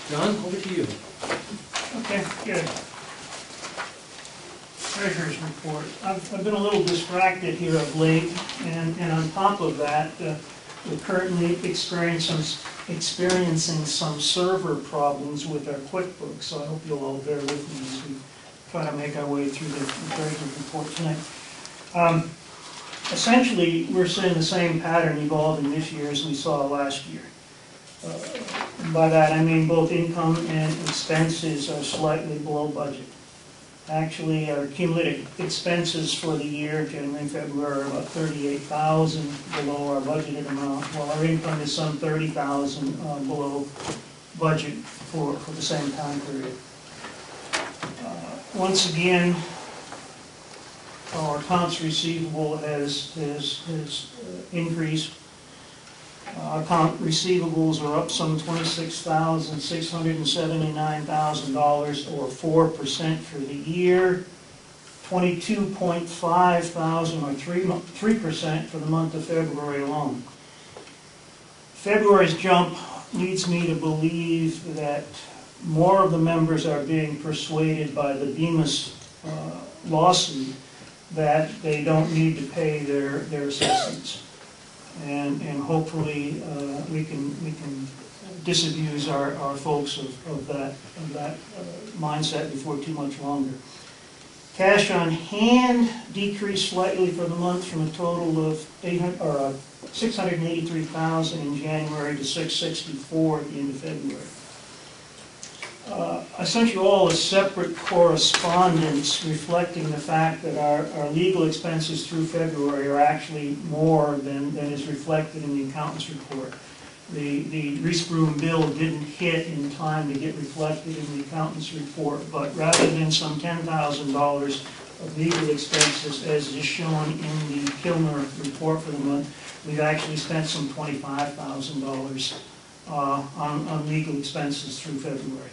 John, over to you. Okay, good. Treasurer's report. I've been a little distracted here of late, and on top of that, we're currently experiencing some server problems with our QuickBooks, so I hope you'll all bear with me as we try to make our way through the Treasurer's report tonight. Essentially, we're seeing the same pattern evolving this year as we saw last year. By that I mean both income and expenses are slightly below budget. Actually, our cumulative expenses for the year, January and February, are about $38,000 below our budgeted amount, while our income is some $30,000 below budget for the same time period. Once again, our accounts receivable has increased. Our account receivables are up some $26,679,000, or 4% for the year. $22,500, or 3% for the month of February alone. February's jump leads me to believe that more of the members are being persuaded by the Bemis lawsuit that they don't need to pay their assessments. And hopefully we can disabuse our folks of that mindset before too much longer. Cash on hand decreased slightly for the month from a total of $683,000 in January to $664,000 at the end of February. I sent you all a separate correspondence reflecting the fact that our legal expenses through February are actually more than is reflected in the accountant's report. The Reese-Broom bill didn't hit in time to get reflected in the accountant's report, but rather than some $10,000 of legal expenses, as is shown in the Kilmer report for the month, we've actually spent some $25,000 on legal expenses through February.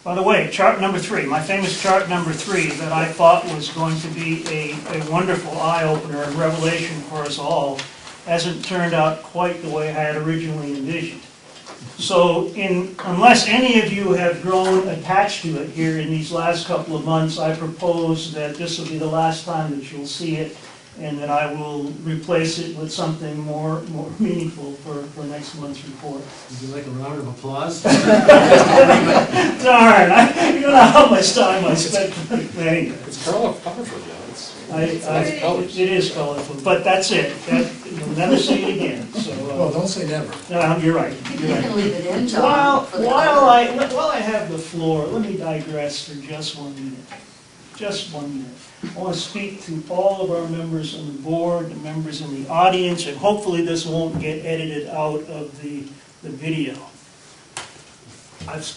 By the way, chart number 3, my famous chart number 3 that I thought was going to be a wonderful eye-opener and revelation for us all, hasn't turned out quite the way I had originally envisioned. So unless any of you have grown attached to it here in these last couple of months, I propose that this will be the last time that you'll see it, and that I will replace it with something more meaningful for next month's report. Would you like a round of applause? Darn, you don't know how much time I spent anyway. It's colorful, Joe. It is colorful, but that's it. You'll never see it again. So, well, don't say never. No, you're right. You can leave it in, John. While I have the floor, let me digress for just 1 minute. Just 1 minute. I want to speak to all of our members on the board, the members in the audience, and hopefully this won't get edited out of the video. I've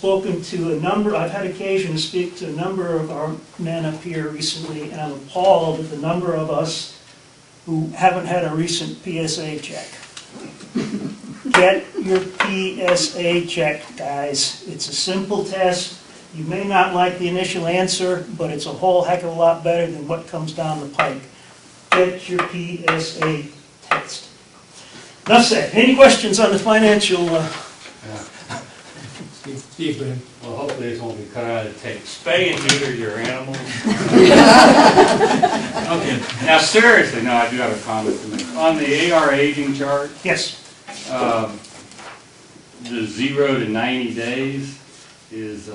had occasion to speak to a number of our men up here recently, and I'm appalled at the number of us who haven't had a recent PSA check. Get your PSA check, guys. It's a simple test. You may not like the initial answer, but it's a whole heck of a lot better than what comes down the pike. Get your PSA test. Enough said. Any questions on the financial? Steve, go ahead. Well, hopefully this won't be cut out of the tape. Spay and neuter your animals. Okay. Now, seriously, no, I do have a comment to make. On the AR aging chart, Yes. the 0 to 90 days is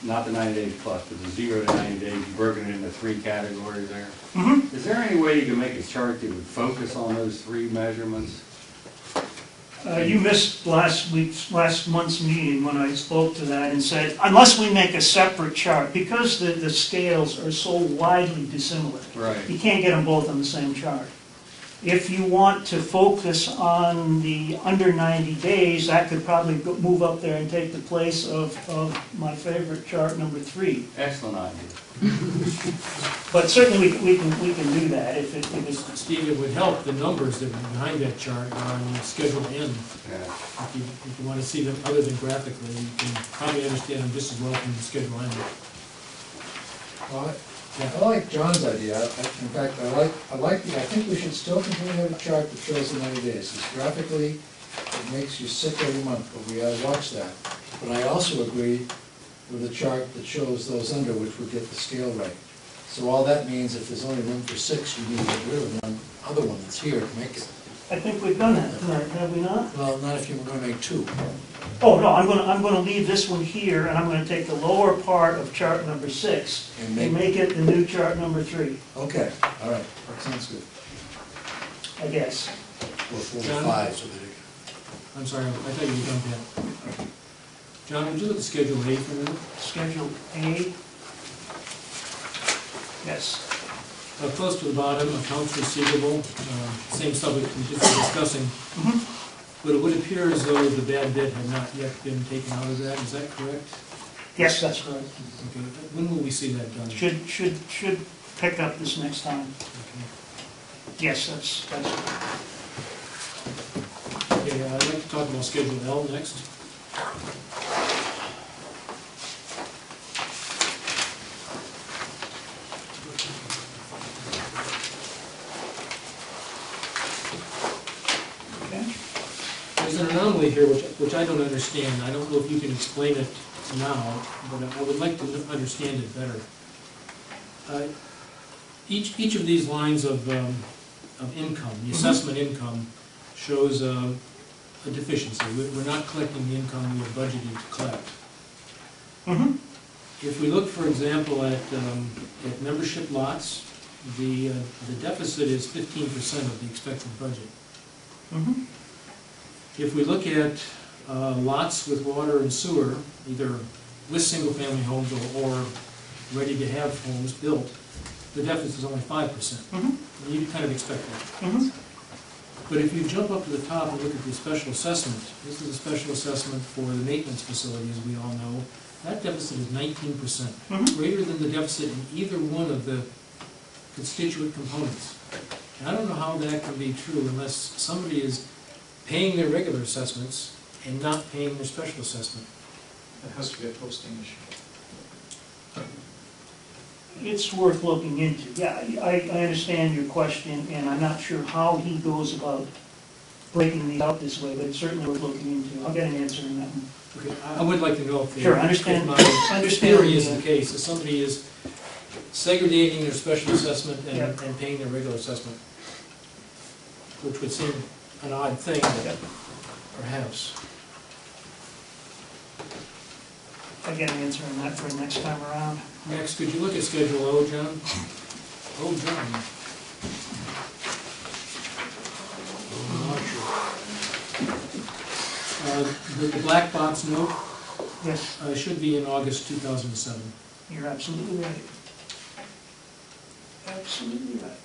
not the 90 days plus, but the 0 to 90 days. You've broken it into 3 categories there. Mm-hmm. Is there any way you can make a chart that would focus on those 3 measurements? You missed last month's meeting when I spoke to that and said, unless we make a separate chart, because the scales are so widely dissimilar, Right. you can't get them both on the same chart. If you want to focus on the under 90 days, that could probably move up there and take the place of my favorite chart, number 3. Excellent idea. But certainly we can do that if it's... Steve, it would help the numbers that are behind that chart are on Schedule N. Yeah. If you want to see them other than graphically, you can probably understand them just as well from the Schedule N. Well, I like John's idea. In fact, I think we should still continue to have a chart that shows the 90 days. Because graphically, it makes you sick every month, but we ought to watch that. But I also agree with the chart that shows those under, which would get the scale right. So all that means, if there's only room for 6, you need to get rid of one other one that's here to make it. I think we've done that tonight, have we not? Well, not if you were going to make 2. Oh, no, I'm gonna leave this one here, and I'm gonna take the lower part of chart number 6 And and make it the new chart number 3, Okay, all right, that sounds good. I guess. Or 4 John? or 5, so that it... I'm sorry, I thought you were done, Pat. John, would you look at Schedule A for a minute? Schedule A. Yes. Close to the bottom, accounts receivable, same subject we just were discussing. But it would appear as though the bad debt had not yet been taken out of that, is that correct? Yes, that's correct. Okay, when will we see that done? Should pick up this next time. Okay. Yes, that's correct. Okay, I'd like to talk about Schedule L next. Okay. There's an anomaly here which I don't understand. I don't know if you can explain it now, but I would like to understand it better. Each of these lines of income, the assessment income, shows a deficiency. We're not collecting the income we were budgeted to collect. Mm-hmm. If we look, for example, at membership lots, the deficit is 15% of the expected budget. Mm-hmm. If we look at lots with water and sewer, either with single-family homes or ready-to-have homes built, the deficit is only 5%. Mm-hmm. You kind of expect that. Mm-hmm. But if you jump up to the top and look at the special assessment, this is a special assessment for the maintenance facility, as we all know, that deficit is 19%, Mhm. greater than the deficit in either one of the constituent components. And I don't know how that can be true unless somebody is paying their regular assessments and not paying their special assessment. It has to be a posting issue. It's worth looking into. Yeah, I understand your question, and I'm not sure how he goes about breaking these out this way, but it's certainly worth looking into. I'll get an answer on that one. Okay, I would like to know if Sure, understand. if my Understand. theory is the case, if somebody is segregating their special assessment Yeah. and paying their regular assessment, which would seem an odd thing, but perhaps. I'll get an answer on that for next time around. Next, could you look at Schedule O, John? Oh, John. The black box note Yes, should be in August 2007. you're absolutely right. Absolutely right.